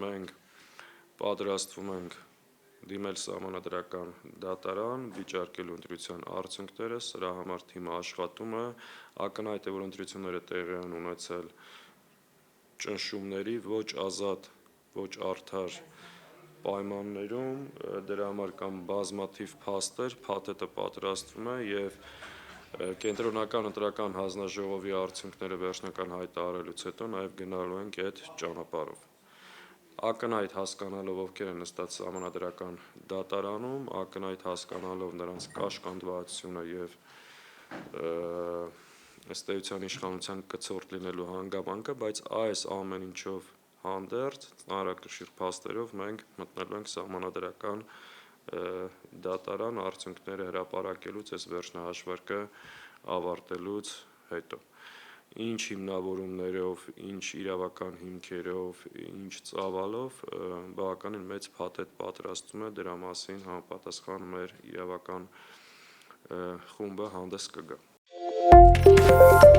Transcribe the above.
մենք պատրաստվում ենք դիմել սահմանադրական դատարան, վիճարկելու ընտրության արդյունքները, սրա համար թիմը աշխատում է, ակնհայտ է, որ ընտրությունները տեղի են ունեցել ճնշումների, ոչ ազատ, ոչ արդար պայմաններում, դրա համար կան բազմաթիվ փաստեր, փաթեթը պատրաստվում է եւ Կենտրոնական ընտրական հանձնաժողովի արդյունքները վերջնական հայտարարելուց հետո նաեւ գնալու ենք այդ ճանապարհով։ Ակնհայտ հասկանալով ովքեր են նստած սահմանադրական դատարանում, ակնհայտ հասկանալով նրանց կաշկանդվածությունը եւ ըստ էության իշխանության կցորդ լինելու հանգամանքը, բայց այս ամեն ինչով հանդերձ ծանրակշիռ փաստերով մենք մտնելու ենք սահմանադրական դատարան արդյունքները հրապարակելուց, այս վերջնահաշվարկը ավարտելուց հետո։ Ինչ հիմնավորումներով, ինչ իրավական հիմքերով, ինչ ծավալով բավականին մեծ փաթեթ պատրաստվում է, դրա մասին համապատասխան մեր իրավական խումբը հանդես կգա։